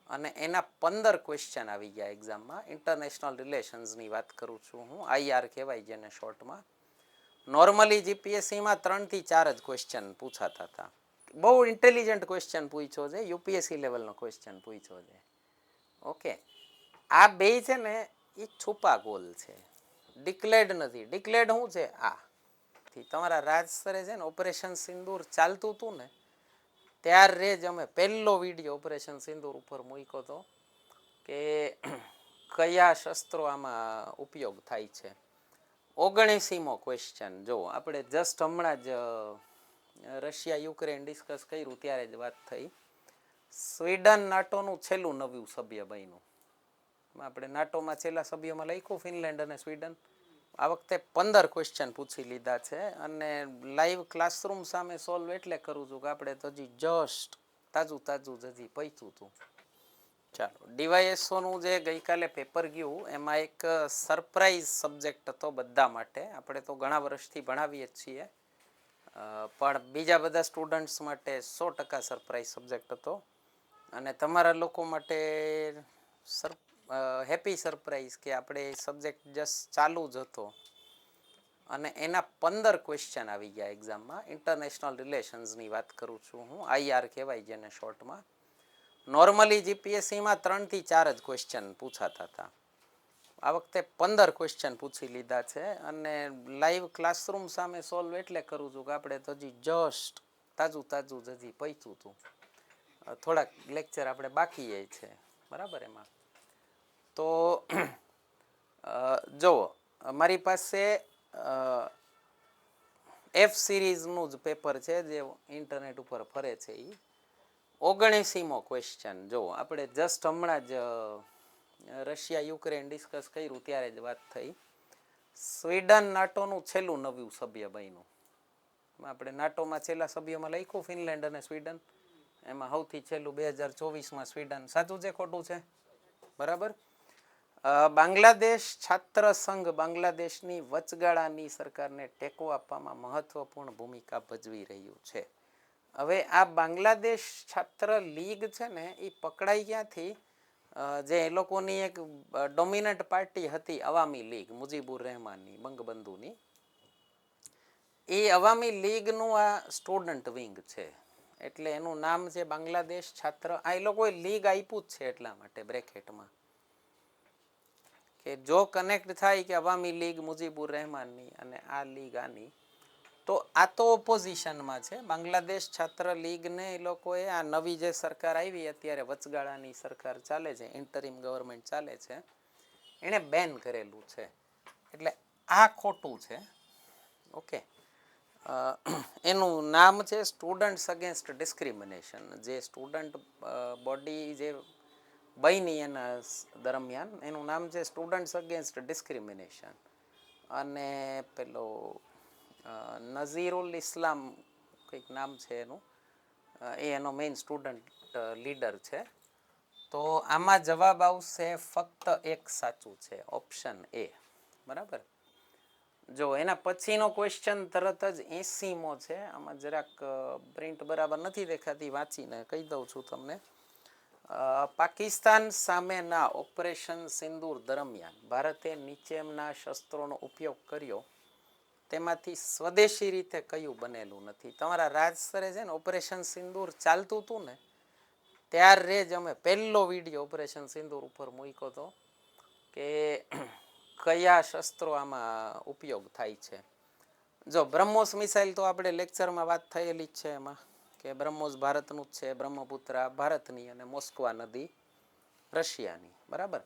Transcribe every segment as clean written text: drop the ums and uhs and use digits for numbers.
અને એના 15 ક્વેશ્ચન આવી ગયા એક્ઝામમાં. ઇન્ટરનેશનલ રિલેશન્સની વાત કરું છું હું, IR કહેવાય જેને શોર્ટમાં. નોર્મલી જીપીએસસીમાં 3 થી 4 જ ક્વેશ્ચન પૂછાતા હતા. બહુ ઇન્ટેલિજન્ટ ક્વેશ્ચન પૂછ્યો છે, યુપીએસસી લેવલનો ક્વેશ્ચન પૂછ્યો છે. ઓકે, આ બે છે ને એ છુપા ગોલ છે, ડિક્લેર્ડ નથી. ડિક્લેર્ડ શું છે? આ તમારા રાજ સરે છે ને ઓપરેશન સિંદૂર ચાલતું હતું ને ત્યારે જ અમે પહેલો વિડીયો ઓપરેશન સિંદૂર ઉપર મૂક્યો હતો કે કયા શસ્ત્રો આમાં ઉપયોગ થાય છે. 19મો ક્વેશ્ચન જો આપણે જસ્ટ હમણાં જ રશિયા યુક્રેન ડિસ્કસ કર્યું ત્યારે જ વાત થઈ. સ્વીડન નાટોનું છેલ્લું નવું સભ્ય બન્યું. આપણે નાટોમાં છેલ્લા સભ્યોમાં લખ્યું ફિનલેન્ડ અને સ્વીડન. આ વખતે 15 ક્વેશ્ચન પૂછી લીધા છે અને લાઈવ ક્લાસરૂમ સામે સોલ્વ એટલે કરું છું કે આપણે તો હજી જસ્ટ તાજું જ હજી પહોંચ્યું હતું. ચાલો, ડીવાયએસઓનું જે ગઈકાલે પેપર ગયું એમાં એક સરપ્રાઈઝ સબ્જેક્ટ હતો બધા માટે. આપણે તો ઘણા વર્ષથી ભણાવીએ જ છીએ, પણ બીજા બધા સ્ટુડન્ટ્સ માટે 100% સરપ્રાઈઝ સબ્જેક્ટ હતો. અને તમારા લોકો માટે હેપી સરપ્રાઈઝ કે આપણે એ સબ્જેક્ટ જસ્ટ ચાલુ જ હતો અને એના 15 ક્વેશ્ચન આવી ગયા એક્ઝામમાં. ઇન્ટરનેશનલ રિલેશન્સની વાત કરું છું હું, IR કહેવાય જેને શોર્ટમાં. નોર્મલી જીપીએસસીમાં 3 થી 4 જ ક્વેશ્ચન પૂછાતા હતા. આ વખતે 15 ક્વેશ્ચન પૂછી લીધા છે અને લાઈવ ક્લાસરૂમ સામે સોલ્વ એટલે કરું છું કે આપણે તો હજી જસ્ટ તાજું જ હજી પહોંચ્યું હતું. થોડાક લેક્ચર આપણે બાકી છે, બરાબર. એમાં તો જુઓ, મારી પાસે F સિરીઝનું જ પેપર છે જે ઇન્ટરનેટ ઉપર ફરે છે. એ 19મો ક્વેશ્ચન જો આપણે જસ્ટ હમણાં જ રશિયા યુક્રેન ડિસ્કસ કર્યું ત્યારે જ વાત થઈ. સ્વીડન નાટોનું છેલ્લું નવું સભ્ય બન્યું. આપણે નાટોમાં છેલ્લા સભ્યોમાં લખ્યું ફિનલેન્ડ અને સ્વીડન. એમાં સૌથી છેલ્લું 2024માં સ્વીડન. સાચું છે ખોટું છે? બરાબર. બાંગ્લાદેશ છાત્ર સંઘ બાંગ્લાદેશની વચગાળાની સરકારને ટેકો આપવામાં મહત્વપૂર્ણ ભૂમિકા ભજવી રહ્યું છે. હવે આ બાંગ્લાદેશ છાત્ર લીગ છે ને એ પકડાઈ ક્યાંથી? જે એ લોકોની એક ડોમિનન્ટ પાર્ટી હતી અવામી લીગ, મુજીબુર રહેમાનની, બંગબંધુની. એ અવામી લીગનું આ સ્ટુડન્ટ વિંગ છે, એટલે એનું નામ છે બાંગ્લાદેશ છાત્ર. આ એ લોકોએ લીગ આપ્યું જ છે એટલા માટે બ્રેકેટમાં કે જો કનેક્ટ થાય કે અવામી લીગ મુજીબુર રહેમાનની અને આ લીગ આની, તો આ તો ઓપોઝિશનમાં છે. બાંગ્લાદેશ છાત્ર લીગને એ લોકોએ આ નવી જે સરકાર આવી અત્યારે વચગાળાની સરકાર ચાલે છે, ઇન્ટરિમ ગવર્મેન્ટ ચાલે છે, એણે બેન કરેલું છે. એટલે આ ખોટું છે. ઓકે, એનું નામ છે સ્ટુડન્ટ્સ અગેન્સ્ટ ડિસ્ક્રિમિનેશન. જે સ્ટુડન્ટ બોડી જે બની એના દરમિયાન એનું નામ છે સ્ટુડન્ટ્સ અગેન્સ્ટ ડિસ્ક્રિમિનેશન. અને પેલો નઝીરુલ ઇસ્લામ કંઈક નામ છે એનું, એ એનો મેઇન સ્ટુડન્ટ લીડર છે. તો આમાં જવાબ આવશે ફક્ત એક સાચું છે, ઓપ્શન એ. બરાબર. જો એના પછીનો ક્વેશ્ચન તરત જ 80મો છે. આમાં જરાક પ્રિન્ટ બરાબર નથી દેખાતી, વાંચીને કહી દઉં છું તમને. પાકિસ્તાન સામેના ઓપરેશન સિંદૂર દરમિયાન ભારતે નીચેના શસ્ત્રોનો ઉપયોગ કર્યો, તેમાંથી સ્વદેશી રીતે કયું બનેલું નથી? તમારા રાજ સરે છે ને ઓપરેશન સિંદૂર ચાલતું હતું ને ત્યારે જ અમે પહેલો વિડીયો ઓપરેશન સિંદૂર ઉપર મૂક્યો હતો કે કયા શસ્ત્રો આમાં ઉપયોગ થાય છે. જો બ્રહ્મોસ મિસાઇલ તો આપણે લેક્ચરમાં વાત થયેલી જ છે એમાં કે બ્રહ્મોસ ભારતનું જ છે, બ્રહ્મપુત્ર ભારતની અને મોસ્કવા નદી રશિયાની. બરાબર.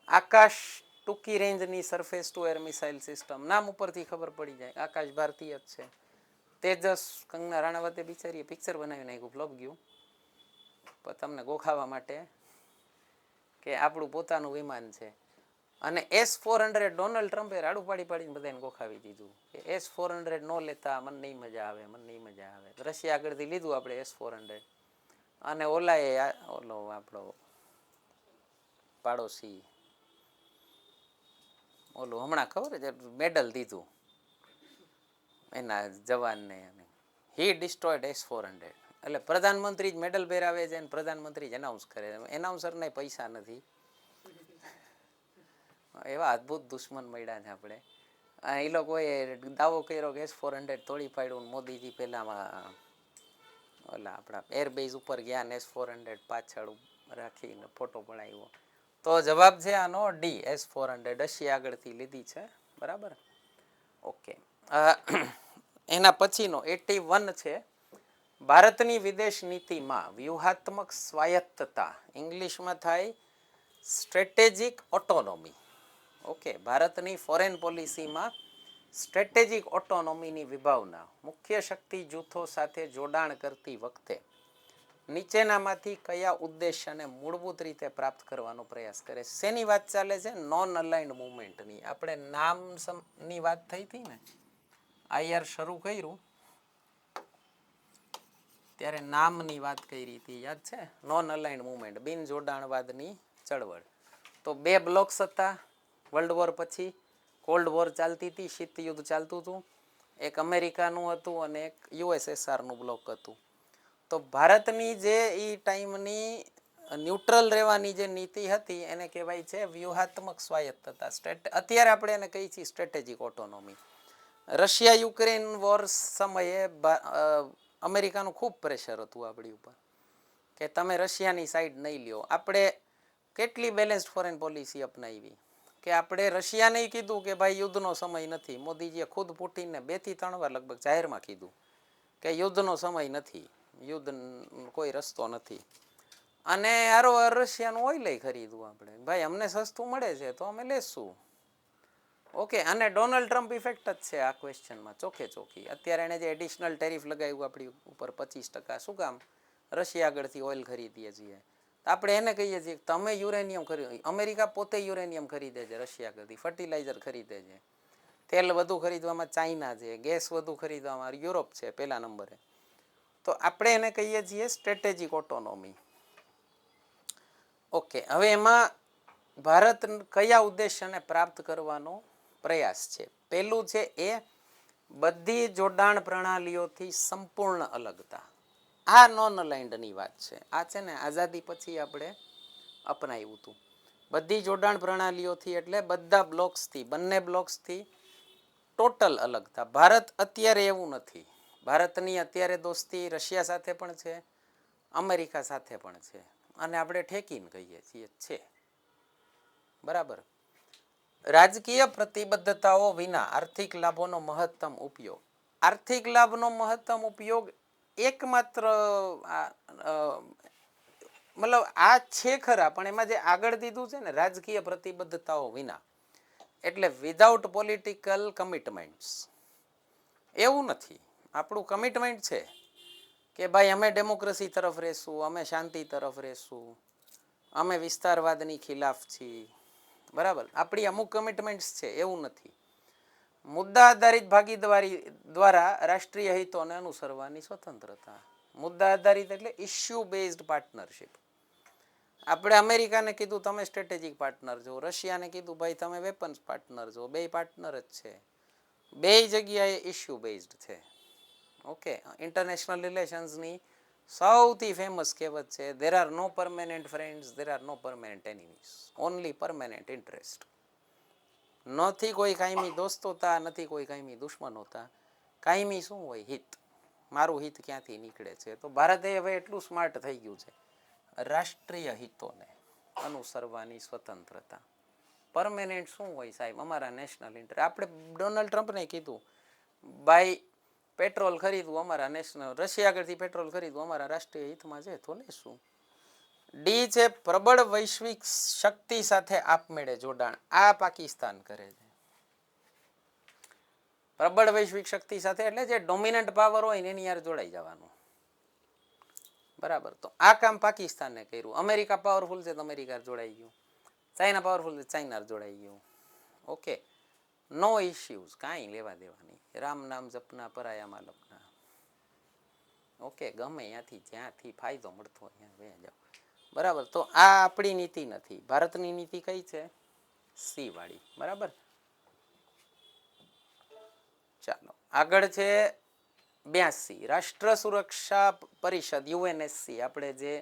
આકાશ ટૂંકી રેન્જની surface to air missile system, નામ ઉપરથી ખબર પડી જાય, આકાશ ભારતીય જ છે. તેજસ, કંગના રાણાવતે બિચારીએ પિક્ચર બનાવી નાખ્યું, ફ્લોપ ગયું. પણ તમને ગોખાવા માટે કે આપણું પોતાનું વિમાન છે. અને S-400 ડોનાલ્ડ ટ્રમ્પે રાડું પાડીને બધાને ગોખાવી દીધું કે S-400 નો લેતા, મને નહીં મજા આવે, મને નહીં મજા આવે. રશિયા આગળથી લીધું આપણે S-400 અને ઓલાએ ઓલો આપણો પાડોશી ઓલું હમણાં ખબર છે મેડલ દીધું એના જવાનને. હી ડિસ્ટ્રોયડ S-400 એટલે પ્રધાનમંત્રી જ મેડલ પહેરાવે છે અને પ્રધાનમંત્રી જ એનાઉન્સ કરે છે. એનાઉન્સરને પૈસા નથી. એવા અદ્ભુત દુશ્મન મળ્યા છે આપણે. એ લોકોએ દાવો કર્યો કે S-400 તોડી પાડ્યું. મોદીજી પહેલામાં ઓલા આપણા એરબેઝ ઉપર ગયા ને S-400 પાછળ રાખીને ફોટો પડાવ્યો. તો જવાબ છે આનો ડી, S-400 રશિયા આગળથી લીધી છે. બરાબર, ઓકે. એના પછીનો 81 છે. ભારતની વિદેશ નીતિમાં વ્યૂહાત્મક સ્વાયત્તતા, ઇંગ્લિશમાં થાય સ્ટ્રેટેજિક ઓટોનોમી. ઓકે, ભારતની ફોરેન પોલિસીમાં સ્ટ્રેટેજિક ઓટોનોમીની વિભાવના મુખ્ય શક્તિ જૂથો સાથે જોડાણ કરતી વખતે નીચેનામાંથી કયા ઉદ્દેશ્યને મૂળભૂત રીતે પ્રાપ્ત કરવાનો પ્રયાસ કરે છે? શેની વાત ચાલે છે? Non aligned મુવમેન્ટની. આપણે નામની વાત થઈ હતી ને, આઈઆર શરૂ કર્યું ત્યારે નામની વાત કરી હતી, યાદ છે? નોન અલાઇન્ડ મુવમેન્ટ, બિન જોડાણવાદની ચળવળ. તો 2 બ્લોક્સ હતા વર્લ્ડ વોર પછી. કોલ્ડ વોર ચાલતી હતી, શીત યુદ્ધ ચાલતું હતું. એક અમેરિકાનું હતું અને એક USSRનું બ્લોક હતું. તો ભારતની જે એ ટાઈમની ન્યુટ્રલ રહેવાની જે નીતિ હતી એને કહેવાય છે વ્યૂહાત્મક સ્વાયત્તતા. અત્યારે આપણે એને કહીએ છીએ સ્ટ્રેટેજિક ઓટોનોમી. રશિયા યુક્રેન વોર સમયે અમેરિકાનું ખૂબ પ્રેશર હતું આપણી ઉપર કે તમે રશિયાની સાઈડ નહીં લ્યો. આપણે કેટલી બેલેન્સ્ડ ફોરેન પોલિસી અપનાવી કે આપણે રશિયાને કીધું કે ભાઈ યુદ્ધનો સમય નથી. મોદીજીએ ખુદ પુટિનને 2 થી 3 વાર લગભગ જાહેરમાં કીધું કે યુદ્ધનો સમય નથી, યુદ્ધ કોઈ રસ્તો નથી. અને હારો રશિયાનું ઓઇલ ખરીદવું આપણે, ભાઈ અમને સસ્તું મળે છે તો અમે લેશું. ઓકે, અને ડોનાલ્ડ ટ્રમ્પ ઇફેક્ટ જ છે આ ક્વેશ્ચનમાં ચોખ્ખે ચોખ્ખી. અત્યારે એને જે એડિશનલ ટેરિફ લગાવ્યું આપણી ઉપર 25%, શું કામ? રશિયા આગળથી ઓઇલ ખરીદીએ છીએ. આપણે એને કહીએ છીએ તમે યુરેનિયમ ખરીદો. અમેરિકા પોતે યુરેનિયમ ખરીદે છે રશિયા આગળથી, ફર્ટિલાઇઝર ખરીદે છે, તેલ વધુ ખરીદવામાં ચાઇના છે, ગેસ વધુ ખરીદવામાં યુરોપ છે પહેલા નંબરે. તો આપણે એને કહીએ છીએ સ્ટ્રેટેજિક ઓટોનોમી. ઓકે, હવે એમાં ભારત કયા ઉદ્દેશ્યને પ્રાપ્ત કરવાનો પ્રયાસ છે? પહેલું છે એ બધી જોડાણ પ્રણાલીઓથી સંપૂર્ણ અલગતા. આ નોન અલાઇન્ડની વાત છે. આ છે ને આઝાદી પછી આપણે અપનાવ્યું હતું. બધી જોડાણ પ્રણાલીઓથી એટલે બધા બ્લોક્સથી, બંને બ્લોક્સથી ટોટલ અલગતા. ભારત અત્યારે એવું નથી. ભારતની અત્યારે દોસ્તી રશિયા સાથે પણ છે, અમેરિકા સાથે પણ છે, અને આપણે ઠેકીને કહીએ છીએ છે. બરાબર. રાજકીય પ્રતિબદ્ધતાઓ વિના આર્થિક લાભોનો મહત્તમ ઉપયોગ. આર્થિક લાભનો મહત્તમ ઉપયોગ એકમાત્ર મતલબ આ છે ખરા, પણ એમાં જે આગળ દીધું છે ને રાજકીય પ્રતિબદ્ધતાઓ વિના, એટલે વિધાઉટ પોલિટિકલ કમિટમેન્ટ્સ. એવું નથી. આપણું કમિટમેન્ટ છે કે ભાઈ અમે ડેમોક્રેસી તરફ રહેશું, અમે શાંતિ તરફ રહેશું, અમે વિસ્તારવાદની ખિલાફ છીએ. બરાબર, આપણી અમુક કમિટમેન્ટ્સ છે, એવું નથી. મુદ્દા આધારિત ભાગીદારી દ્વારા રાષ્ટ્રીય હિતોને અનુસરવાની સ્વતંત્રતા. મુદ્દા આધારિત એટલે ઇસ્યુ બેઝડ પાર્ટનરશિપ. આપણે અમેરિકાને કીધું તમે સ્ટ્રેટેજિક પાર્ટનર છો, રશિયાને કીધું ભાઈ તમે વેપન્સ પાર્ટનર છો, બે પાર્ટનર જ છે. બે જગ્યાએ ઇસ્યુ બેઝડ છે. ઓકે, ઇન્ટરનેશનલ રિલેશન્સની સૌથી ફેમસ કહેવત છે there are no permanent friends, there are no permanent enemies, only permanent interest. નથી કોઈ કાયમી દોસ્ત હોતા, નથી કોઈ કાયમી દુશ્મન હોતા. કાયમી શું હોય? હિત. મારું હિત ક્યાંથી નીકળે છે? તો ભારતે હવે એટલું સ્માર્ટ થઈ ગયું છે, રાષ્ટ્રીય હિતોને અનુસરવાની સ્વતંત્રતા. પરમેનન્ટ શું હોય સાહેબ? અમારા નેશનલ ઇન્ટરેસ્ટ. આપણે ડોનાલ્ડ ટ્રમ્પને કીધું ભાઈ પેટ્રોલ ખરીદવું અમારા નેશનલ, રશિયા આગળથી પેટ્રોલ ખરીદવું અમારા રાષ્ટ્રીય હિતમાં છે, તો લેશું. ડી છે પ્રબળ વૈશ્વિક શક્તિ સાથે આપમેળે જોડાણ. આ પાકિસ્તાન કરે છે. પ્રબળ વૈશ્વિક શક્તિ સાથે એટલે જે ડોમિનન્ટ પાવર હોય ને એની યાર જોડાઈ જવાનું. બરાબર, તો આ કામ પાકિસ્તાને કર્યું. અમેરિકા પાવરફુલ છે તો અમેરિકા જોડાઈ ગયું, ચાઇના પાવરફુલ છે ચાઇના જોડાઈ ગયું. ઓકે, નો ઇશ્યુઝ, કાંઈ લેવા દેવાની. રામ નામ જપના પરાયામાં લપના. ઓકે, ગમે ત્યાંથી જ્યાંથી ફાયદો મળતો હોય ત્યાં વહી જાઓ. બરાબર, તો આ આપણી નીતિ નથી. ભારતની નીતિ કઈ છે? સી વાળી. બરાબર, ચાલો આગળ છે 82 રાષ્ટ્ર સુરક્ષા પરિષદ યુએનએસસી, આપણે જે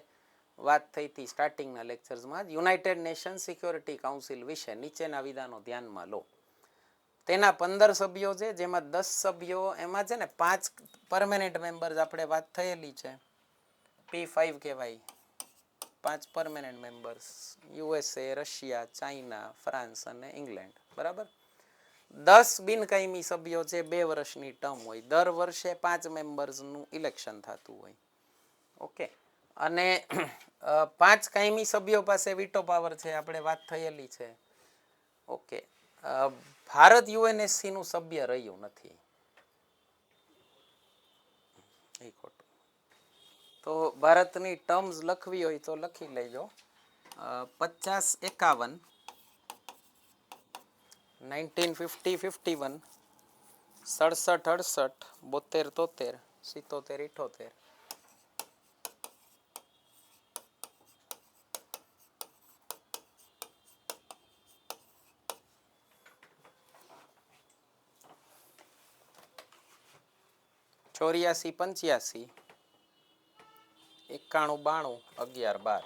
વાત થઈ હતી સ્ટાર્ટિંગના લેક્ચર્સમાં, યુનાઇટેડ નેશન સિક્યોરિટી કાઉન્સિલ વિશે નીચેના વિધાનો ધ્યાનમાં લો. તેના 15 સભ્યો છે, જેમાં 10 સભ્યો, એમાં છે ને 5 પરમેનન્ટ મેમ્બર્સ આપણે વાત થયેલી છે, P5 કહેવાય, 5 permanent members, USA, Russia, China, France અને ઇંગ્લેન્ડ. બરાબર. 10 બિનકાયમી સભ્યો છે, 2 વર્ષની ટર્મ હોય, દર વર્ષે 5 મેમ્બર્સનું ઇલેક્શન થતું હોય. ઓકે. અને 5 કાયમી સભ્યો પાસે વીટો પાવર છે, આપણે વાત થયેલી છે. ઓકે. ભારત યુએનએસસી નું સભ્ય રહ્યું નથી. એ ખોટું. તો ભારતની ટર્મ્સ લખવી હોય તો લખી લેજો. 50-51, 1950-51, 67-68, 72-73, 77-78. ચોર્યાસી 85, 91 92, 11 12.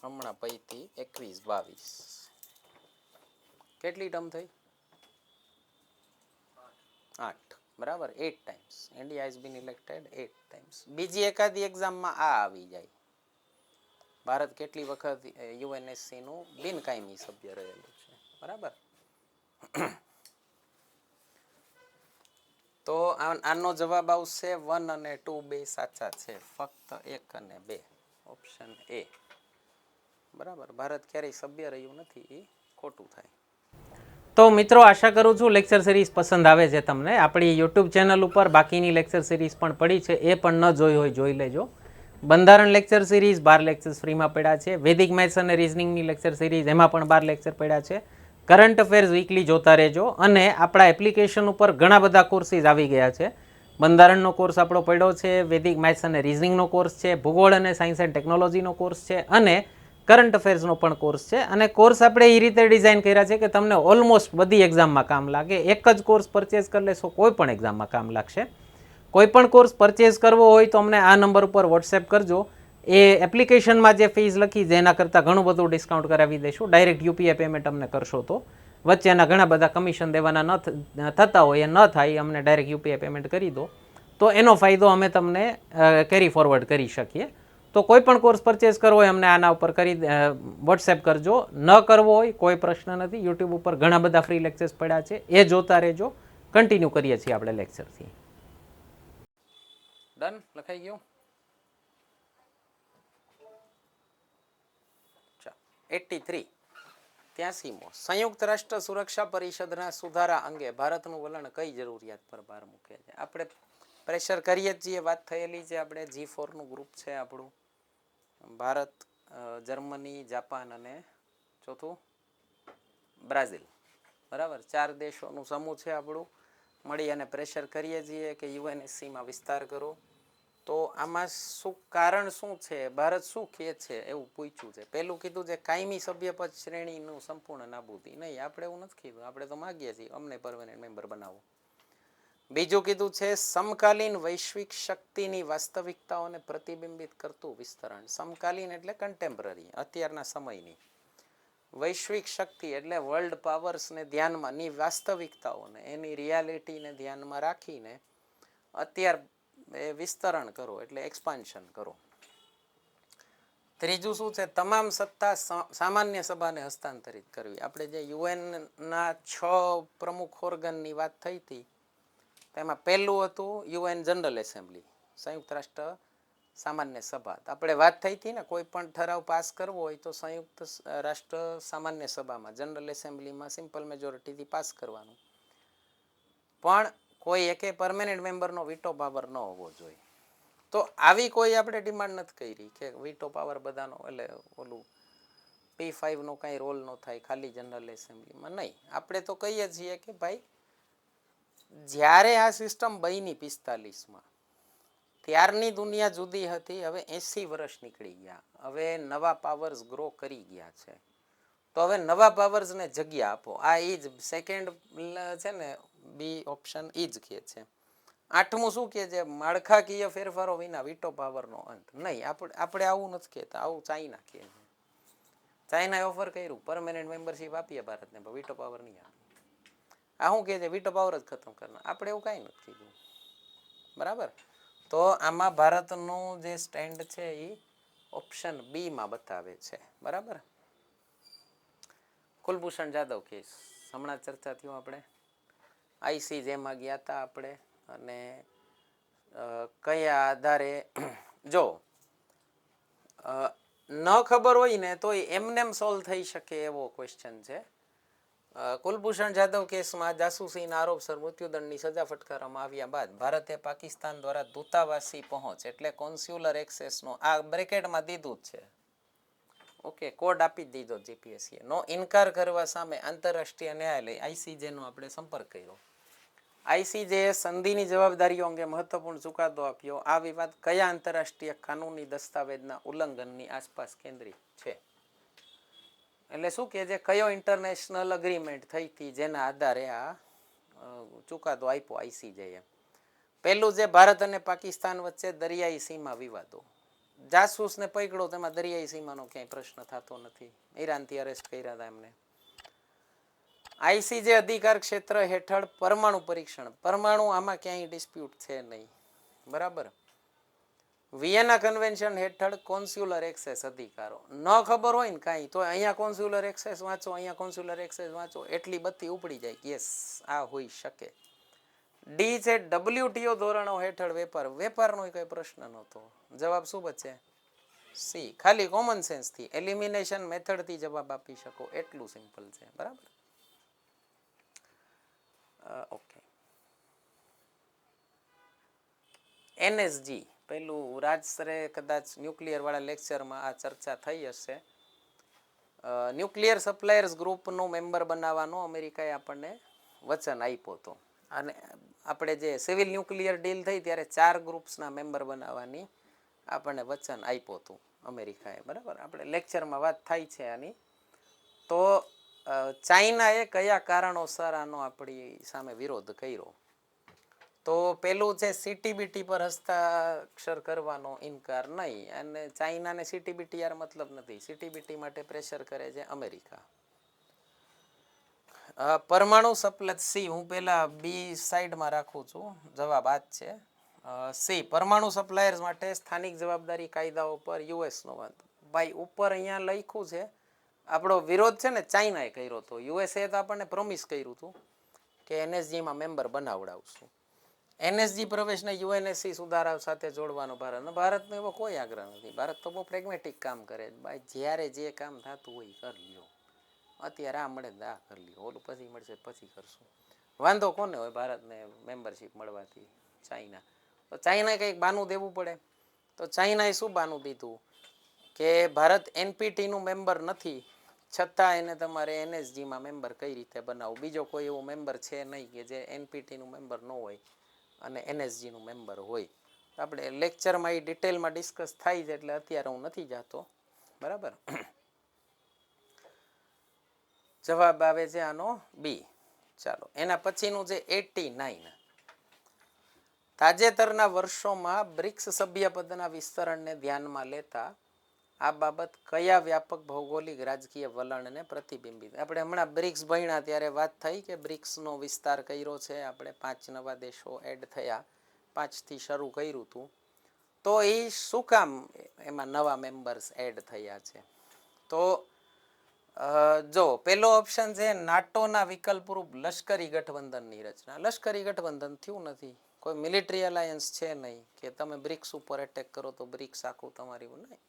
હમણાં પૈતી 21 22. કેટલી ટર્મ થઈ? 8. બરાબર. 8 times. India has been elected 8 times. બીજી એકાદી એક્ઝામમાં આ આવી જાય. ભારત કેટલી વખત યુએનએસસી નું બિનકાયમી સભ્ય રહેલું છે. બરાબર. તો આનો જવાબ આવશે 1 અને 2 બે સાચા છે, ફક્ત 1 અને 2, ઓપ્શન એ. બરાબર. ભારત ક્યારેય સભ્ય રહ્યું નથી, એ ખોટું થાય. તો મિત્રો, આશા કરું છું લેક્ચર સિરીઝ પસંદ આવે છે તમને. આપણી યુટ્યુબ ચેનલ ઉપર બાકીની લેક્ચર સિરીઝ પણ પડી છે, એ પણ ન જોઈ હોય જોઈ લેજો. બંધારણ લેક્ચર સિરીઝ 12 લેક્ચર્સ ફ્રીમાં પડ્યા છે. વૈદિક મેથ્સ અને રિઝનિંગની લેક્ચર સિરીઝ, એમાં પણ 12 લેક્ચર પડ્યા છે. કરંટ અફેર્સ વીકલી જોતા રહેજો. અને આપણા એપ્લિકેશન ઉપર ઘણા બધા કોર્સીસ આવી ગયા છે. બંધારણનો કોર્સ આપણો પડ્યો છે, વૈદિક મેથ્સ અને રિઝનિંગનો કોર્સ છે, ભૂગોળ અને સાયન્સ એન્ડ ટેકનોલોજીનો કોર્સ છે, અને કરંટ અફેર્સનો પણ કોર્સ છે. અને કોર્સ આપણે એ રીતે ડિઝાઇન કર્યા છે કે તમને ઓલમોસ્ટ બધી એક્ઝામમાં કામ લાગે. એક જ કોર્સ પરચેઝ કરી લેશો, કોઈ પણ એક્ઝામમાં કામ લાગશે. કોઈ પણ કોર્સ પરચેઝ કરવો હોય તો અમને આ નંબર ઉપર વોટ્સએપ કરજો. એ એપ્લિકેશનમાં જે ફીસ લખી છે એના કરતાં ઘણું બધું ડિસ્કાઉન્ટ કરાવી દઈશું. ડાયરેક્ટ યુપીઆઈ પેમેન્ટ અમને કરશો તો. વચ્ચેના ઘણા બધા કમિશન દેવાના થતા હોય, એ ન થાય, અમને ડાયરેક્ટ યુપીઆઈ પેમેન્ટ કરી દો તો એનો ફાયદો અમે તમને કેરી ફોરવર્ડ કરી શકીએ. તો કોઈ પણ કોર્સ પરચેઝ કરવો હોય અમને આના ઉપર કરી વોટ્સએપ કરજો. ન કરવો હોય કોઈ પ્રશ્ન નથી. યુટ્યુબ ઉપર ઘણા બધા ફ્રી લેક્ચર્સ પડ્યા છે, એ જોતા રહેજો. કન્ટિન્યુ કરીએ છીએ આપણે લેક્ચરથી. ડન. લખાઈ ગયું? 83 83મો, સંયુક્ત રાષ્ટ્ર સુરક્ષા પરિષદના સુધારા અંગે ભારતનું વલણ કઈ જરૂરિયાત પર ભાર મૂકે છે? આપણે પ્રેશર કરીએ જ છીએ, વાત થયેલી છે. આપણે G4 નું ગ્રુપ છે આપણું. ભારત, જર્મની, જાપાન અને ચોથું બ્રાઝિલ. બરાબર. 4 દેશોનું સમૂહ છે આપણું. મળી અને પ્રેશર કરીએ છીએ કે યુએનએસસીમાં વિસ્તાર કરો. તો આમાં શું કારણ શું છે? ભારત શું કહે છે એવું પૂછ્યું છે. પહેલું કીધું છે કાયમી સભ્યપદ શ્રેણીનું સંપૂર્ણ નાબૂદી. નહીં, આપણે એવું નથી કીધું. આપણે તો માગીએ છીએ અમને પરમેનન્ટ મેમ્બર બનાવો. બીજું કીધું છે સમકાલીન વૈશ્વિક શક્તિની વાસ્તવિકતાઓને પ્રતિબિંબિત કરતું વિસ્તરણ. સમકાલીન એટલે કન્ટેમ્પરરી, અત્યારના સમયની. વૈશ્વિક શક્તિ એટલે વર્લ્ડ પાવર્સને ધ્યાનમાં, ની વાસ્તવિકતાઓને, એની રિયાલિટીને ધ્યાનમાં રાખીને અત્યાર વિસ્તરણ કરો, એટલે એક્સપાન્શન કરો. ત્રીજું શું છે? તમામ સત્તા સામાન્ય સભાને હસ્તાંતરિત કરવી. આપણે જે યુએનના 6 પ્રમુખ ઓર્ગનની વાત થઈ હતી, તેમાં પહેલું હતું યુએન જનરલ એસેમ્બલી, સંયુક્ત રાષ્ટ્ર સામાન્ય સભા. આપણે વાત થઈ હતી ને, કોઈ પણ ઠરાવ પાસ કરવો હોય તો સંયુક્ત રાષ્ટ્ર સામાન્ય સભામાં, જનરલ એસેમ્બલીમાં સિમ્પલ મેજોરિટીથી પાસ કરવાનું. પણ કોઈ એકે પરમેનન્ટ મેમ્બરનો વીટો પાવર ન હોવો જોઈએ. તો આવી કોઈ આપણે ડિમાન્ડ નથી કરી કે વીટો પાવર બધાનો, એટલે ઓલું P5 નો કાંઈ રોલ ન થાય ખાલી જનરલ એસેમ્બલીમાં. નહીં, આપણે તો કહીએ છીએ કે ભાઈ જ્યારે આ સિસ્ટમ બની 45માં, ત્યારની દુનિયા જુદી હતી, હવે 80 વર્ષ નીકળી ગયા, હવે નવા પાવર્સ ગ્રો કરી ગયા છે. તો હવે નવા પાવર્સને જગ્યા આપો. આ ઈ જ સેકન્ડ છે ને, બી ઓપ્શન ઈ જ કહે છે. આઠમું શું કહે છે? માળખાકીય ફેરફારો વિના વીટો પાવરનો અંત નહીં. આપણે આવું નથી કહેતા, આવું ચાઇના કહે છે. ચાઇનાએ ઓફર કર્યું પરમેનન્ટ મેમ્બરશિપ આપીએ ભારતને, પણ વીટો પાવર નહીં આપે. આ શું કહે છે? વીટો પાવર જ ખતમ કરવાનો. આપણે એવું કાંઈ નથી કીધું, બરાબર. તો આમાં ભારતનું જે સ્ટેન્ડ છે એ ઓપ્શન બી માં બતાવે છે, બરાબર. કુલભૂષણ જાદવ કેસ હમણાં ચર્ચા થયું, આપણે ICJમાં ગયા હતા આપણે, અને કયા આધારે જો ન ખબર હોય ને તો એમનેમ સોલ્વ થઈ શકે એવો ક્વેશ્ચન છે. કુલભૂષણ જાદવ કેસમાં જાસૂસીના આરોપસર મૃત્યુદંડની સજા ફટકારવામાં આવ્યા બાદ ભારતે પાકિસ્તાન દ્વારા દૂતાવાસી પહોંચ એટલે કોન્સ્યુલર એક્સેસનો આ બ્રેકેટમાં દીધું જ છે, ઓકે, કોડ આપી દીધો જીપીએસસીએ નો ઇનકાર કરવા સામે આંતરરાષ્ટ્રીય ન્યાયાલય ICJનો આપણે સંપર્ક કર્યો. ICJએ સંધિની જવાબદારીઓ અંગે મહત્વપૂર્ણ ચુકાદો આપ્યો. આ વિવાદ કયા આંતરરાષ્ટ્રીય કાનૂની દસ્તાવેજના ઉલ્લંઘનની આસપાસ કેન્દ્રિત છે? એટલે શું કે છે, કયો ઇન્ટરનેશનલ અગ્રીમેન્ટ થઈ હતી જેના આધારે આ ચુકાદો આપ્યો ICJએ? પહેલું છે ભારત અને પાકિસ્તાન વચ્ચે દરિયાઈ સીમા વિવાદો. જાસૂસને પકડો, તેમાં દરિયાઈ સીમાનો ક્યાંય પ્રશ્ન થતો નથી. ઈરાનથી અરેસ્ટ કર્યા હતા એમને. ICJ અધિકાર ક્ષેત્ર હેઠળ પરમાણુ પરીક્ષણ, પરમાણુ આમાં ક્યાંય ડિસ્પ્યુટ છે નહીં, બરાબર. વિયેના કન્વેન્શન હેઠળ કોન્સ્યુલર એક્સેસ અધિકારો. ન ખબર હોય ને કાંઈ તો અહીંયા કોન્સ્યુલર એક્સેસ વાંચો, અહીંયા કોન્સ્યુલર એક્સેસ વાંચો, એટલી બત્તી ઉપડી જાય. યસ, આ હોઈ શકે. ડી છે WTO ધોરણો હેઠળ વેપાર, વેપારનો કોઈ પ્રશ્ન નહોતો. જવાબ શું બચે? સી. ખાલી કોમન સેન્સથી એલિમિનેશન મેથડથી જવાબ આપી શકો એટલું સિમ્પલ છે, બરાબર. ઓકે. NSG પેલું રાજસરે કદાચ ન્યુક્લિયર વાળા લેક્ચરમાં આ ચર્ચા થઈ હશે. ન્યુક્લિયર સપ્લાયર્સ ગ્રુપનો મેમ્બર બનાવવાનો અમેરિકાએ આપણને વચન આપ્યું હતું, અને આપણે જે સિવિલ ન્યુક્લિયર ડીલ થઈ ત્યારે 4 ગ્રુપ્સના મેમ્બર બનાવવાની આપણને વચન આપ્યું હતું અમેરિકાએ, બરાબર. આપણે લેક્ચરમાં વાત થાય છે આની. તો ચાઇનાએ કયા કારણોસર આનો આપણી સામે વિરોધ કર્યો? તો પેલું છે CTBT પર હસ્તાક્ષર કરવાનો ઇનકાર નહીં, અને ચાઇનાને CTBT યાર મતલબ નથી. CTBT માટે પ્રેશર કરે છે અમેરિકા. પરમાણુ સપ્લાય, સી, હું પેલા બી સાઈડમાં રાખું છું, જવાબ આ જ છે. સી, પરમાણુ સપ્લાયર્સ માટે સ્થાનિક જવાબદારી કાયદાઓ પર US નો વાંધો. ભાઈ ઉપર અહીંયા લખ્યું છે આપણો વિરોધ છે ને ચાઇનાએ કર્યો હતો. USA તો આપણને પ્રોમિસ કર્યું હતું કે NSGમાં મેમ્બર બનાવડાવશું. NSG પ્રવેશને UNSC સુધારા સાથે જોડવાનો ભારતનો એવો કોઈ આગ્રહ નથી. ભારત તો બહુ પ્રેગ્મેટિક કામ કરે છે ભાઈ, જ્યારે જે કામ થતું હોય કરી લ્યો. અત્યારે આ મળે આ કરી લ્યો, ઓલું પછી મળશે પછી કરશું. વાંધો કોને હોય ભારતને મેમ્બરશિપ મળવાથી? ચાઇના. તો ચાઇનાએ કંઈક બાનું દેવું પડે. તો ચાઇનાએ શું બાનું દીધું કે ભારત NPTનું મેમ્બર નથી, છતાં એને તમારે NSGમાં મેમ્બર કઈ રીતે બનાવવું? બીજો કોઈ એવો મેમ્બર છે નહીં કે જે NPTનું મેમ્બર ન હોય અને NSGનું મેમ્બર હોય. આપણે લેક્ચરમાં એ ડિટેલમાં ડિસ્કસ થાય છે, એટલે અત્યારે હું નથી જતો, બરાબર. જવાબ આવે છે આનો બી. ચાલો, એના પછીનું છે 89. તાજેતરના વર્ષોમાં બ્રિક્સ સભ્યપદના વિસ્તરણને ધ્યાનમાં લેતા આ બાબત કયા વ્યાપક ભૌગોલિક રાજકીય વલણને પ્રતિબિંબિત? આપણે હમણાં બ્રિક્સ ભણ્યા ત્યારે વાત થઈ કે બ્રિક્સનો વિસ્તાર કર્યો છે આપણે, 5 નવા દેશો એડ થયા, 5થી શરૂ કર્યું હતું. તો એ શું કામ એમાં નવા મેમ્બર્સ એડ થયા છે? તો જો પેલો ઓપ્શન છે નાટોના વિકલ્પરૂપ લશ્કરી ગઠબંધનની રચના. લશ્કરી ગઠબંધન થયું નથી, કોઈ મિલિટરી અલાયન્સ છે નહીં કે તમે બ્રિક્સ ઉપર એટેક કરો તો બ્રિક્સ આખું તમારી નહીં.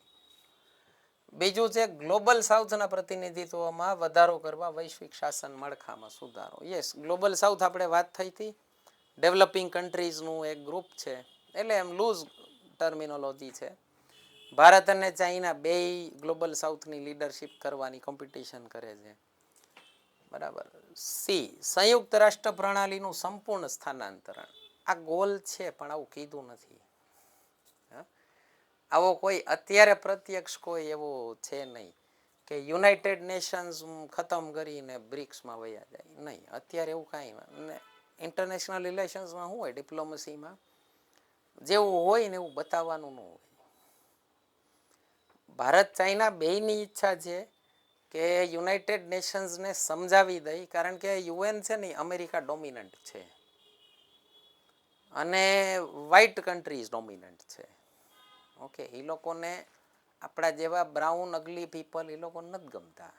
બીજું છે ગ્લોબલ સાઉથના પ્રતિનિધિત્વમાં વધારો કરવા વૈશ્વિક શાસન માળખામાં સુધારો. યસ, ગ્લોબલ સાઉથ આપણે વાત થઈ હતી, ડેવલપિંગ કન્ટ્રીઝનું એક ગ્રુપ છે, એટલે એમ લૂઝ ટર્મિનોલોજી છે. ભારત અને ચાઇના બેય ગ્લોબલ સાઉથની લીડરશિપ કરવાની કોમ્પિટિશન કરે છે, બરાબર. સી, સંયુક્ત રાષ્ટ્ર પ્રણાલીનું સંપૂર્ણ સ્થાનાંતરણ. આ ગોલ છે પણ આવું કીધું નથી. આવો કોઈ અત્યારે પ્રત્યક્ષ કોઈ એવો છે નહીં કે યુનાઇટેડ નેશન્સ ખતમ કરીને બ્રિક્સમાં વયા જાય, નહીં. અત્યારે એવું કાંઈ ઇન્ટરનેશનલ રિલેશન્સમાં શું હોય, ડિપ્લોમસીમાં જેવું હોય ને એવું બતાવવાનું ન હોય. ભારત ચાઇના બેયની ઈચ્છા છે કે યુનાઇટેડ નેશન્સને સમજાવી દઈ, કારણ કે યુએન છે ને અમેરિકા ડોમિનન્ટ છે અને વ્હાઇટ કન્ટ્રીઝ ડોમિનન્ટ છે. ઓકે, એ લોકોને આપણા જેવા બ્રાઉન અગલી પીપલ એ લોકો નથી ગમતા.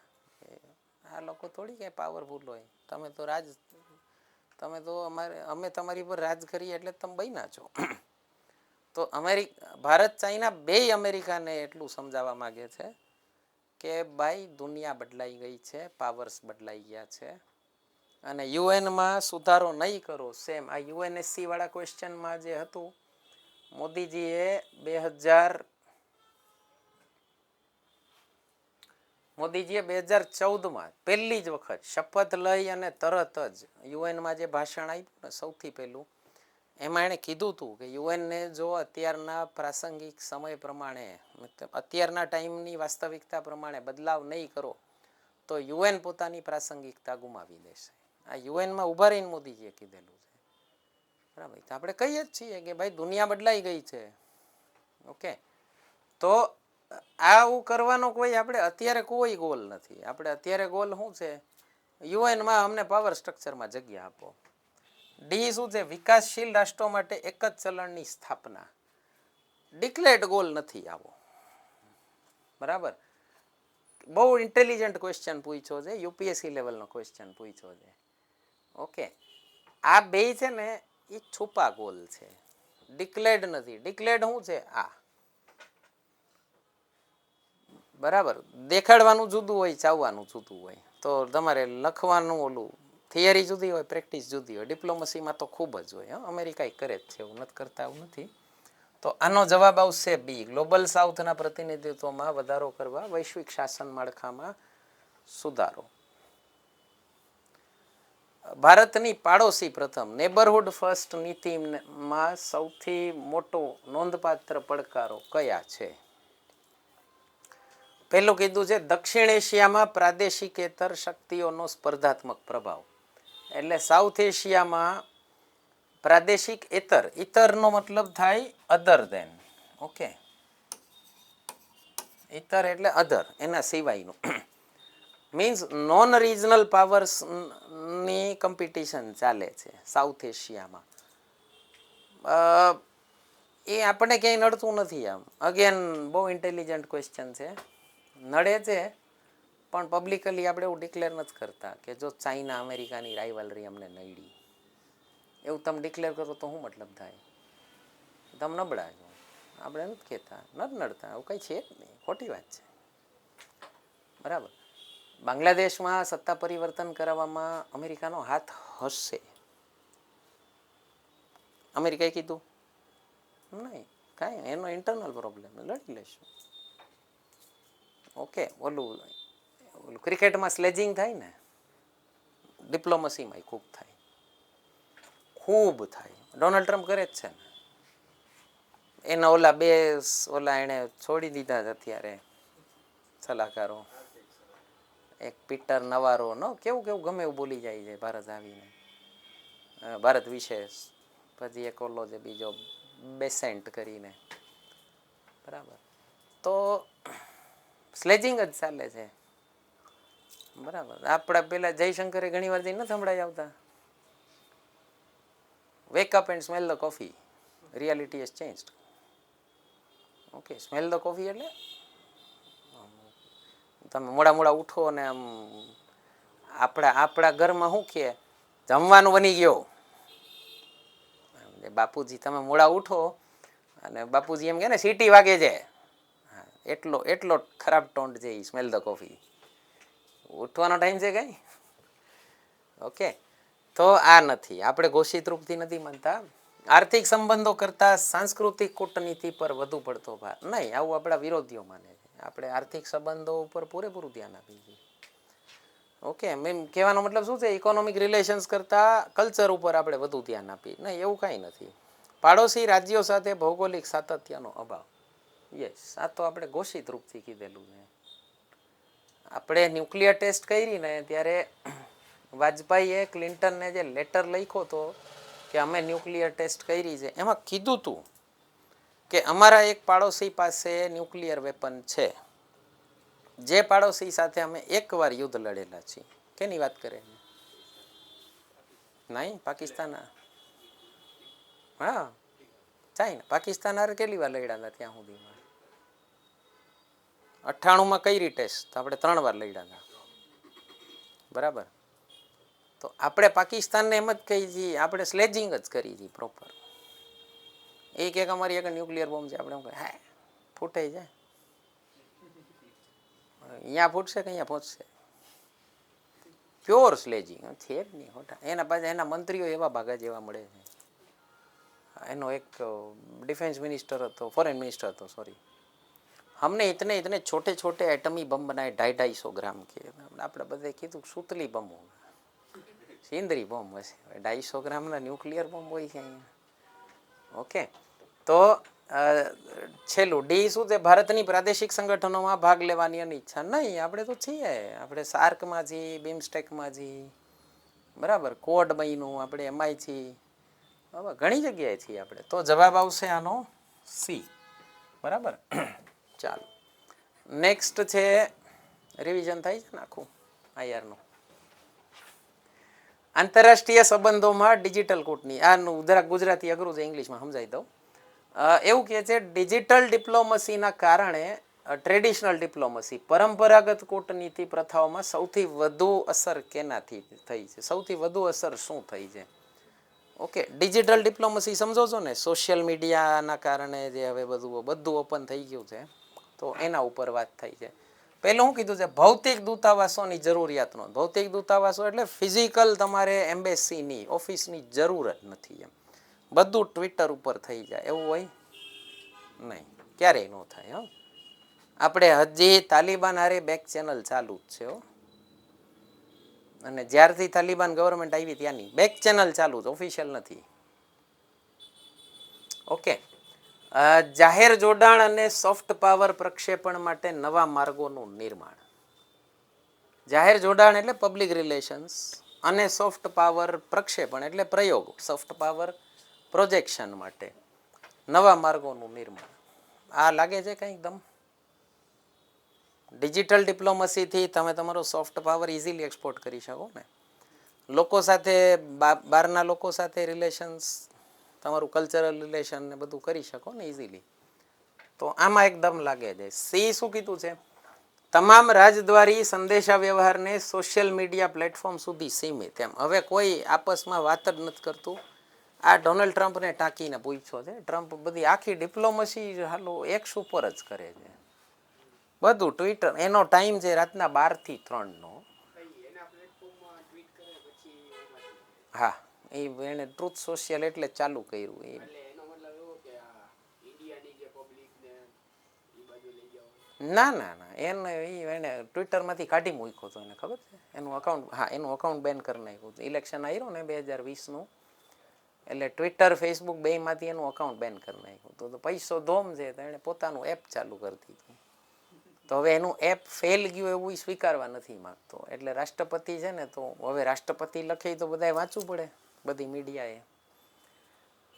આ લોકો થોડી કંઈ પાવરફુલ હોય. તમે તો અમે તમારી પર રાજ કરીએ એટલે તમે બન્યા છો. તો ભારત ચાઇના બેય અમેરિકાને એટલું સમજાવવા માંગે છે કે ભાઈ દુનિયા બદલાઈ ગઈ છે, પાવર્સ બદલાઈ ગયા છે અને યુએનમાં સુધારો નહીં કરો. સેમ આ યુએનએસસી વાળા ક્વેશ્ચનમાં જે હતું, મોદીજીએ 2014માં પહેલી જ વખત શપથ લઈ અને તરત જ યુએનમાં જે ભાષણ આપ્યું ને સૌથી પહેલું, એમાં એણે કીધું હતું કે યુએનને જો અત્યારના પ્રાસંગિક સમય પ્રમાણે, અત્યારના ટાઈમની વાસ્તવિકતા પ્રમાણે બદલાવ નહીં કરો તો યુએન પોતાની પ્રાસંગિકતા ગુમાવી દેશે. આ યુએનમાં ઉભા રહીને મોદીજીએ કીધેલું છે. બરાબર, તો આપણે કહીએ જ છીએ કે ભાઈ દુનિયા બદલાઈ ગઈ છે. ઓકે, તો આવું કરવાનો કોઈ આપણે અત્યારે કોઈ ગોલ નથી. આપણે અત્યારે ગોલ શું છે, યુએનમાં અમને પાવર સ્ટ્રક્ચરમાં જગ્યા આપો. ડી શું છે, વિકાસશીલ રાષ્ટ્રો માટે એક જ ચલણની સ્થાપના. ડિક્લેર્ડ ગોલ નથી આવો. બરાબર, બહુ ઇન્ટેલિજન્ટ ક્વેશ્ચન પૂછ્યો છે, યુપીએસસી લેવલનો ક્વેશ્ચન પૂછ્યો છે. ઓકે, આ બે છે ને એ છુપા ગોલ છે, ડિક્લેર્ડ નથી. ડિક્લેર્ડ શું છે આ, બરાબર, દેખાડવાનું જુદું હોય, ચાવવાનું જુદું હોય. તો તમારે લખવાનું ઓલું થિયરી જુદી હોય, પ્રેક્ટિસ જુદી હોય. ડિપ્લોમસીમાં તો ખૂબ જ હોય. અમેરિકા કરે જ છે, એવું નથી કરતા, એવું નથી. તો આનો જવાબ આવશે બી, ગ્લોબલ સાઉથના પ્રતિનિધિત્વમાં વધારો કરવા, વૈશ્વિક શાસન માળખામાં સુધારો. ભારતની પાડોશી પ્રથમ નેબરહુડ ફર્સ્ટ નીતિમાં સૌથી મોટો નોંધપાત્ર પડકારો કયા છે? પહેલું કીધું છે દક્ષિણ એશિયામાં પ્રાદેશિકેતર શક્તિઓનો સ્પર્ધાત્મક પ્રભાવ. એટલે સાઉથ એશિયામાં પ્રાદેશિક એતર, ઇતરનો મતલબ થાય અધર દેન. ઓકે, ઇતર એટલે અધર, એના સિવાયનું. મીન્સ નોન રિજનલ પાવર્સની કોમ્પિટિશન ચાલે છે સાઉથ એશિયામાં. એ આપણને ક્યાંય નડતું નથી. આમ અગેન બહુ ઇન્ટેલિજન્ટ ક્વેશ્ચન છે. નડે છે પણ પબ્લિકલી આપણે એવું ડિક્લેર નથી કરતા કે જો ચાઇના અમેરિકાની રાઇવલરી અમને નડી. એવું તમે ડિક્લેર કરો તો શું મતલબ થાય? તમે નબળા છો. આપણે નથી કહેતા, નથી નડતા, એવું કંઈ છે જ નહીં, ખોટી વાત છે. બરાબર, બાંગ્લાદેશમાં સત્તા પરિવર્તન કરાવવામાં અમેરિકાનો હાથ હશે. અમેરિકાએ કીધું નહીં, કાંઈ એનો ઇન્ટરનલ પ્રોબ્લેમ, લડી લેશું. ઓકે, ઓલું ક્રિકેટમાં સ્લેજિંગ થાય ને, ડિપ્લોમસીમાં ખૂબ થાય, ખૂબ થાય. ડોનાલ્ડ ટ્રમ્પ કરે જ છે ને. એના ઓલા એણે છોડી દીધા છે અત્યારે સલાહકારો. એક પીટર નવારો નો કેવું કેવું ગમે એવું બોલી જાય છે ભારત આવીને, ભારત વિશે. પછી એક ઓલો છે બીજો બેસેન્ટ કરીને. બરાબર, તો સ્લેજિંગ જ ચાલે છે. બરાબર, આપણા પેલા જયશંકરે ઘણી વાર નથી સંભળાઈ આવતા, wake up and smell the coffee, reality has changed. Okay, smell the coffee એટલે તમે મોડા ઉઠો અને આમ આપણા ઘરમાં શું કે જમવાનું બની ગયો. બાપુજી તમે મોડા ઉઠો અને બાપુજી એમ કે ને સીટી વાગે છે, એટલો ખરાબ ટોન્ટ છે એ સ્મેલ ધ કોફી. ઉઠવાનો ટાઈમ છે કઈ. ઓકે, તો આ નથી, આપણે ઘોષિત રૂપથી નથી માનતા. આર્થિક સંબંધો કરતા સાંસ્કૃતિક કૂટનીતિ પર વધુ પડતો ભાર નહીં, આવું આપણા વિરોધીઓ માને છે. આપણે આર્થિક સંબંધો ઉપર પૂરેપૂરું ધ્યાન આપીએ છીએ. ઓકે, મેં કહેવાનો મતલબ શું છે, ઇકોનોમિક રિલેશન્સ કરતાં કલ્ચર ઉપર આપણે વધુ ધ્યાન આપીએ નહીં, એવું કાંઈ નથી. પાડોશી રાજ્યો સાથે ભૌગોલિક સાતત્યનો અભાવ. યસ, આ તો આપણે ઘોષિત રૂપથી કીધેલું છે. આપણે ન્યુક્લિયર ટેસ્ટ કરી ને ત્યારે વાજપેયીએ ક્લિન્ટનને જે લેટર લખ્યો હતો કે અમે ન્યુક્લિયર ટેસ્ટ કરી છે, એમાં કીધું હતું કે અમારા એક પાડોશી પાસે ન્યુક્લિયર વેપન છે, જે પાડોશી સાથે અમે એકવાર યુદ્ધ લડેલા છીએ. કેની વાત કરે? નહીં, પાકિસ્તાન. હા, ચાઇના પાકિસ્તાન હારે કેટલી વાર લડ્યા હતા ત્યાં સુધીમાં? 98માં કઈ ટેસ્ટ આપણે 3 વાર લડ્યા હતા, બરાબર. તો આપણે પાકિસ્તાનને એમ જ કહી છીએ, આપણે સ્લેજિંગ જ કરી છીએ પ્રોપર. એક અમારી એક ન્યુક્લિયર બોમ્બ છે, આપણે એમ કહે હા ફૂટે જાય, અહીંયા ફૂટશે કે અહીંયા પહોંચશે. પ્યોર સ્લેજિંગ છે જ નહીં હોટા. એના પાછા એના મંત્રીઓ એવા ભાગા જેવા મળે છે. એનો એક डिफेंस मिनिस्टर હતો, फॉरेन मिनिस्टर હતો, सॉरी, हमने इतने इतने छोटे छोटे एटमी बम बनाए 250-250 ग्राम के. આપણે બધે કીધું સુતલી બમ હોય, સિંદરી બોમ્બ હશે, 250 ગ્રામના ન્યુક્લિયર બોમ્બ હોય છે અહીંયા. ઓકે, તો છેલ્લું ડી શું છે? ભારતની પ્રાદેશિક સંગઠનોમાં ભાગ લેવાની ઈચ્છા નહીં. આપણે તો છીએ, આપણે સાર્કમાં છીએ, બિમસ્ટેકમાં છીએ, બરાબર, કોડ બન્યું, આપણે એમાંય છીએ, હવે ઘણી જગ્યાએ છીએ આપણે. તો જવાબ આવશે આનો સી, બરાબર. ચાલો, નેક્સ્ટ છે, રિવિઝન થાય છે ને આખું આઈઆરનું. આંતરરાષ્ટ્રીય સંબંધોમાં ડિજિટલ કૂટની, આનું જરાક ગુજરાતી અઘરું છે, ઇંગ્લિશમાં સમજાવી દઉં. એવું કહે છે ડિજિટલ ડિપ્લોમસીના કારણે ટ્રેડિશનલ ડિપ્લોમસી, પરંપરાગત કૂટનીતિ પ્રથાઓમાં સૌથી વધુ અસર કેનાથી થઈ છે? સૌથી વધુ અસર શું થઈ છે? ઓકે, ડિજિટલ ડિપ્લોમસી સમજો છો ને, સોશિયલ મીડિયાના કારણે જે હવે બધું ઓપન થઈ ગયું છે, તો એના ઉપર વાત થઈ છે. પહેલું શું કીધું છે? ભૌતિક દૂતાવાસોની જરૂરિયાત નો. ભૌતિક દૂતાવાસો એટલે ફિઝિકલ તમારે એમ્બેસીની ઓફિસની જરૂર જ નથી, એમ બધું ટ્વિટર ઉપર થઈ જાય એવું હોય નહીં, ક્યારેય ન થાય. હો, આપણે હજી તાલિબાન હારે બેક ચેનલ ચાલુ જ છે. અને જ્યારથી તાલિબાન ગવર્મેન્ટ આવી ત્યાંની બેક ચેનલ ચાલુ છે, ઓફિશિયલ નથી. ઓકે, જાહેર જોડાણ અને સોફ્ટ પાવર પ્રક્ષેપણ માટે નવા માર્ગોનું નિર્માણ. જાહેર જોડાણ એટલે પબ્લિક રિલેશન્સ, અને સોફ્ટ પાવર પ્રક્ષેપણ એટલે પ્રયોગ, સોફ્ટ પાવર પ્રોજેક્શન માટે નવા માર્ગોનું નિર્માણ. આ લાગે છે કંઈક દમ? ડિજિટલ ડિપ્લોમસીથી તમે તમારો સોફ્ટ પાવર ઇઝીલી એક્સપોર્ટ કરી શકો ને, લોકો સાથે, બહારના લોકો સાથે રિલેશન્સ, તમારું કલ્ચરલ રિલેશન ને બધું કરી શકો ને ઇઝીલી. તો આમાં એકદમ લાગે છે. સી શું કીધું છે? તમામ રાજદ્વારી સંદેશા વ્યવહારને સોશિયલ મીડિયા પ્લેટફોર્મ સુધી સીમિત. એમ હવે કોઈ આપસમાં વાત જ નથી કરતું. આ ડોનાલ્ડ ટ્રમ્પને ટાંકીને પૂછ્યો છે. ટ્રમ્પ બધી આખી ડિપ્લોમસી હાલો એક્સ ઉપર જ કરે છે, બધું ટ્વિટર. એનો ટાઈમ છે રાતના 12 થી 3 નો. હા, એને ટ્રુથ સોશિયલ એટલે ચાલુ કર્યું. ના ના ના, એને ટ્વિટરમાંથી કાઢી મૂક્યો હતો. એને ખબર છે એનું અકાઉન્ટ, હા એનું અકાઉન્ટ બેન કરી નાખ્યું હતું. ઇલેક્શન આવ્યું ને 2020નું, એટલે ટ્વિટર ફેસબુક બેમાંથી એનું અકાઉન્ટ બેન કરી નાખ્યું હતું. તો પૈસો ધોમ છે તો એને પોતાનું એપ ચાલુ કરી દીધું. તો હવે એનું એપ ફેલ ગયું એવું સ્વીકારવા નથી માંગતો. એટલે રાષ્ટ્રપતિ છે ને, તો હવે રાષ્ટ્રપતિ લખે તો બધાએ વાંચવું પડે, બધી મીડિયાએ.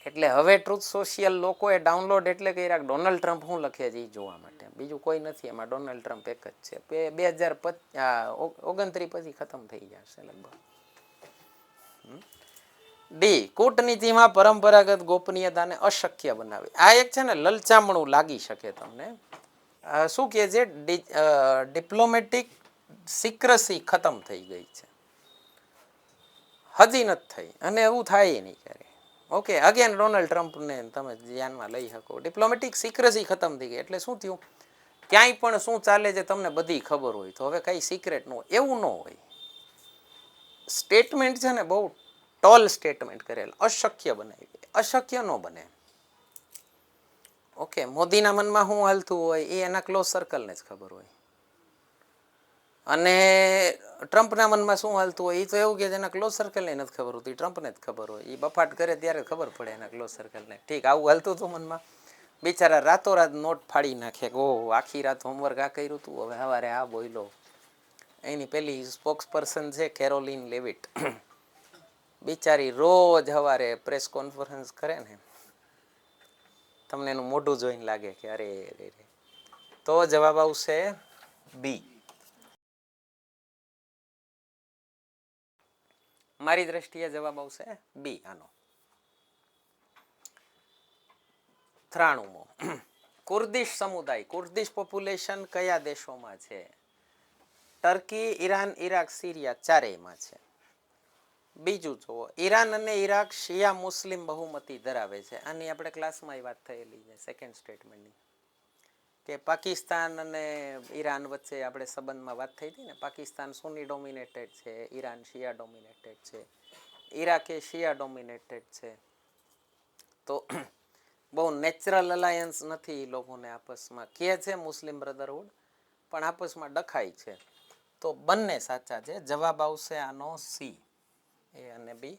એટલે હવે ટ્રુથ સોશિયલ લોકોએ ડાઉનલોડ એટલે કે ડોનાલ્ડ ટ્રમ્પ શું લખે છે એ જોવા માટે, બીજું કોઈ નથી એમાં. ડોનાલ્ડ ટ્રમ્પ એક જ છે. 2029 પછી ખતમ થઈ જશે લગભગ. ડી, કૂટનીતિમાં પરંપરાગત ગોપનીયતાને અશક્ય બનાવી. આ એક છે ને લલચામણું લાગી શકે તમને. શું કહે છે? ડિપ્લોમેટિક સિક્રસી ખતમ થઈ ગઈ છે, હજી નથી થઈ, અને એવું થાય નહીં ક્યારે. ઓકે, અગેન ડોનાલ્ડ ટ્રમ્પને તમે ધ્યાનમાં લઈ શકો. ડિપ્લોમેટિક સિક્રસી ખતમ થઈ ગઈ એટલે શું થયું? ક્યાંય પણ શું ચાલે છે તમને બધી ખબર હોય, તો હવે કઈ સિક્રેટ ન હોય એવું ન હોય. સ્ટેટમેન્ટ છે ને બહુ ટોલ સ્ટેટમેન્ટ કરેલા, અશક્ય બનાવી. અશક્ય ન બને. ઓકે, મોદીના મનમાં શું હાલતું હોય એ એના ક્લોઝ સર્કલને જ ખબર હોય, અને ટ્રમ્પના મનમાં શું હાલતું હોય એ તો એવું કે એના ક્લોઝ સર્કલને નથી ખબર હોતી, ટ્રમ્પને જ ખબર હોય. એ બફાટ કરે ત્યારે ખબર પડે એના ક્લોઝ સર્કલને. ઠીક, આવું હાલતું હતું મનમાં. બિચારા રાતોરાત નોટ ફાડી નાખે કે ઓહ આખી રાત હોમવર્ક આ કર્યું હતું, હવે સવારે આ બોયલો. એની પેલી સ્પોક્સ પર્સન છે કેરોલિન લેવિટ, બિચારી રોજ સવારે પ્રેસ કોન્ફરન્સ કરે ને, તમને એનું મોઢું જોઈને લાગે કે અરે રે રે. તો જવાબ આવશે બી. મારી દ્રષ્ટિએ જવાબ આવશે બી આનો. 93મો, કુર્દિશ સમુદાય, કુર્દિશ પોપ્યુલેશન કયા દેશોમાં છે? ટર્કી, ઈરાન, ઈરાક, સિરિયા ચારેયમાં છે. બીજું જુઓ, ઈરાન અને ઈરાક શિયા મુસ્લિમ બહુમતી ધરાવે છે. આની આપણે ક્લાસમાં વાત થયેલી છે સેકન્ડ સ્ટેટમેન્ટની, કે પાકિસ્તાન અને ઈરાન વચ્ચે આપણે સંબંધમાં વાત થઈ હતી ને, પાકિસ્તાન સુન્ની ડોમિનેટેડ છે, ઈરાન શિયા ડોમિનેટેડ છે, ઈરાક એ શિયા ડોમિનેટેડ છે. તો બહુ નેચરલ અલાયન્સ નથી એ લોકોને આપસમાં, કે છે મુસ્લિમ બ્રધરહુડ પણ આપસમાં ડખાય છે. તો બંને સાચા છે. જવાબ આવશે આનો સી, એ અને બી,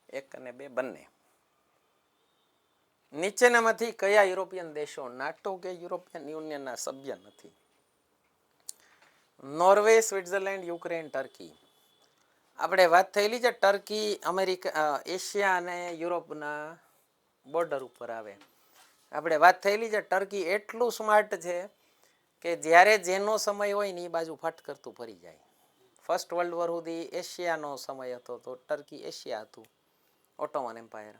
1 અને 2 બંને. નીચેનામાંથી કયા યુરોપિયન દેશો નાટો કે યુરોપિયન યુનિયનના સભ્ય નથી? Norway, Switzerland, Ukraine, turkey. આપણે વાત થયેલી છે ટર્કી અમેરિકા, એશિયા અને યુરોપના બોર્ડર ઉપર આવે. આપણે વાત થયેલી છે ટર્કી એટલું સ્માર્ટ છે કે જ્યારે જેનો સમય હોય ને એ બાજુ ફટ કરતું ફરી જાય. ફર્સ્ટ વર્લ્ડ વોર સુધી એશિયાનો સમય હતો તો ટર્કી એશિયા હતું, ઓટોમન એમ્પાયર.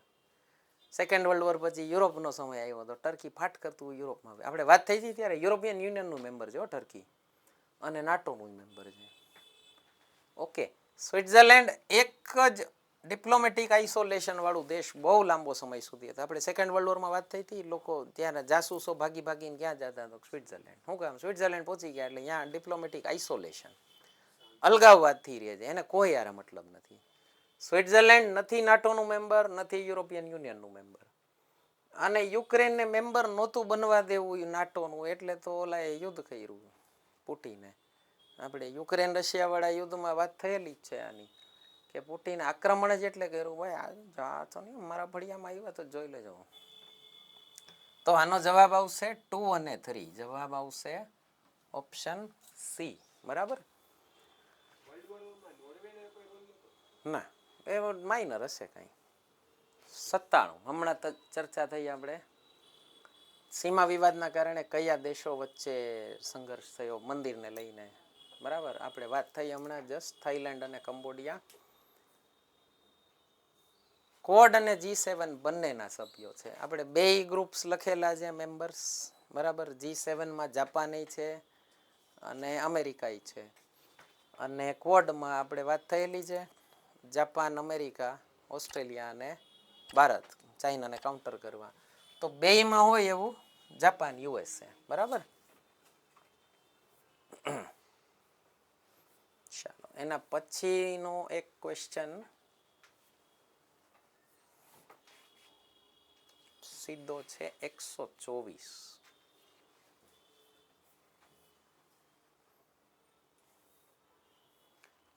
સેકન્ડ વર્લ્ડ વોર પછી યુરોપનો સમય આવ્યો તો ટર્કી ફાટ કરતું યુરોપમાં આવે. આપણે વાત થઈ હતી ત્યારે યુરોપિયન યુનિયનનું મેમ્બર છે ટર્કી, અને નાટોનું મેમ્બર છે. ઓકે, સ્વિટ્ઝરલેન્ડ એક જ ડિપ્લોમેટિક આઇસોલેશન વાળું દેશ બહુ લાંબો સમય સુધી હતા. આપણે સેકન્ડ વર્લ્ડ વોરમાં વાત થઈ હતી, લોકો ત્યાં જાસૂસો ભાગી ભાગીને ક્યાં જતા હતા? સ્વિટ્ઝરલેન્ડ. શું કામ? સ્વિટ્ઝરલેન્ડ પહોંચી ગયા એટલે ત્યાં ડિપ્લોમેટિક આઇસોલેશન, અલગાવવાદથી રહે છે, એને કોઈ યાર મતલબ નથી. સ્વિટ્ઝરલેન્ડ નથી નાટોનું મેમ્બર, નથી યુરોપિયન યુનિયનનું મેમ્બર. અને યુક્રેનને મેમ્બર નહોતું બનવા દેવું નાટોનું, એટલે તો ઓલા યુદ્ધ કર્યું પુટિને. આપણે યુક્રેન રશિયા વાળા યુદ્ધમાં વાત થયેલી જ છે આની, કે પુટિન આક્રમણ જ એટલે કર્યું. ભાઈ આ તો નહીં, મારા ભડિયામાં આવ્યા તો જોઈ લેજો. તો આનો જવાબ આવશે 2 અને 3. જવાબ આવશે ઓપ્શન સી. બરાબર? ના, એ માઇનર હશે કઈ. 97, હમણાં તો ચર્ચા થઈ આપણે, સીમા વિવાદના કારણે કયા દેશો વચ્ચે સંઘર્ષ થયો મંદિરને લઈને. બરાબર, આપણે વાત થઈ હમણાં જસ્ટ થાઈલેન્ડ અને કંબોડિયા. ક્વોડ અને G7 બંનેના સભ્યો છે. આપણે બે ગ્રુપ્સ લખેલા છે મેમ્બર્સ. બરાબર, G7માં જાપાન છે અને અમેરિકા છે, અને ક્વોડમાં આપણે વાત થયેલી છે જાપાન, અમેરિકા, ઓસ્ટ્રેલિયા અને ભારત, ચાઇનાને કાઉન્ટર કરવા. તો બેયમાં હોય એવું જાપાન, USA. બરાબર, ચાલો એના પછીનો એક ક્વેશ્ચન સીધો છે 124.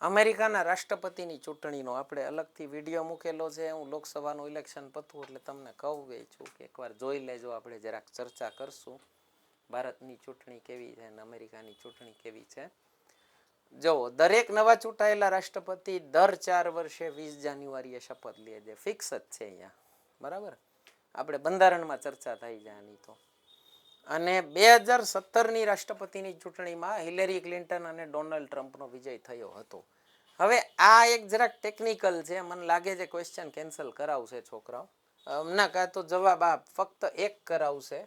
અમેરિકાના રાષ્ટ્રપતિની ચૂંટણીનો આપણે અલગથી વિડીયો મૂકેલો છે. હું લોકસભાનું ઇલેક્શન પતવું એટલે તમને કહું છું કે એકવાર જોઈ લેજો. આપણે જરાક ચર્ચા કરશું ભારતની ચૂંટણી કેવી છે અને અમેરિકાની ચૂંટણી કેવી છે. જો દરેક નવા ચૂંટાયેલા રાષ્ટ્રપતિ દર 4 વર્ષે 20 જાન્યુઆરીએ શપથ લે છે. ફિક્સ જ છે અહીંયા. બરાબર, આપણે બંધારણમાં ચર્ચા થઈ જાય આની તો. અને 2017ની રાષ્ટ્રપતિની ચૂંટણીમાં હિલેરી ક્લિન્ટન અને ડોનાલ્ડ ટ્રમ્પનો વિજય થયો હતો. હવે આ એક જરાક ટેકનિકલ છે, મને લાગે છે ક્વેશ્ચન કેન્સલ કરાવશે છોકરાઓ. ના, કાં તો જવાબ આ ફક્ત એક કરાવશે.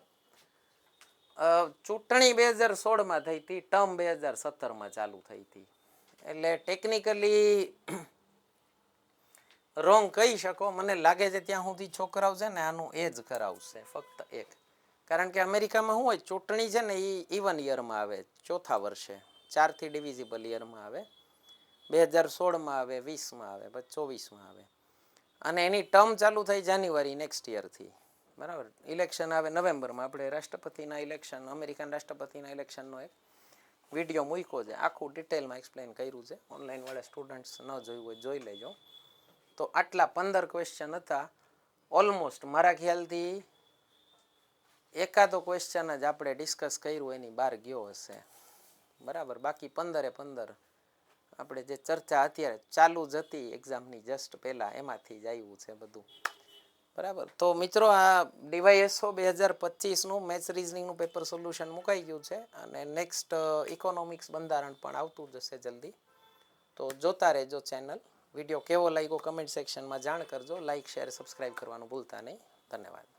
ચૂંટણી 2016માં થઈ હતી, ટર્મ 2017માં ચાલુ થઈ હતી, એટલે ટેકનિકલી રોંગ કહી શકો. મને લાગે છે ત્યાં સુધી છોકરાઓ છે ને આનું એ જ કરાવશે, ફક્ત એક. કારણ કે અમેરિકામાં શું હોય, ચૂંટણી છે ને એ ઇવન યરમાં આવે, ચોથા વર્ષે, 4થી ડિવિઝિબલ યરમાં આવે. 2016માં આવે, 20માં આવે, પછી 24માં આવે, અને એની ટર્મ ચાલુ થઈ જાન્યુઆરી નેક્સ્ટ યરથી. બરાબર, ઇલેક્શન આવે નવેમ્બરમાં. આપણે રાષ્ટ્રપતિના ઇલેક્શન, અમેરિકન રાષ્ટ્રપતિના ઇલેક્શનનો એક વિડીયો મૂક્યો છે, આખું ડિટેલમાં એક્સપ્લેન કર્યું છે. ઓનલાઈન વાળા સ્ટુડન્ટ્સ ન જોયું હોય જોઈ લેજો. તો આટલા 15 ક્વેશ્ચન હતા. ઓલમોસ્ટ મારા ખ્યાલથી એકાદો ક્વેશ્ચન જ આપણે ડિસ્કસ કર્યું એની બહાર ગયો હશે, બરાબર. બાકી 15 આપણે જે ચર્ચા અત્યારે ચાલુ જ હતી એક્ઝામની જસ્ટ પહેલાં એમાંથી જ આવ્યું છે બધું, બરાબર. તો મિત્રો આ ડીવાયએસઓ 2025નું મેથ્સ રિઝનિંગનું પેપર સોલ્યુશન મુકાઈ ગયું છે અને નેક્સ્ટ ઇકોનોમિક્સ બંધારણ પણ આવતું જશે જલ્દી. તો જોતા રહેજો ચેનલ. વિડીયો કેવો લાગ્યો કમેન્ટ સેક્શનમાં જાણ કરજો. લાઇક શેર સબસ્ક્રાઈબ કરવાનું ભૂલતા નહીં. ધન્યવાદ.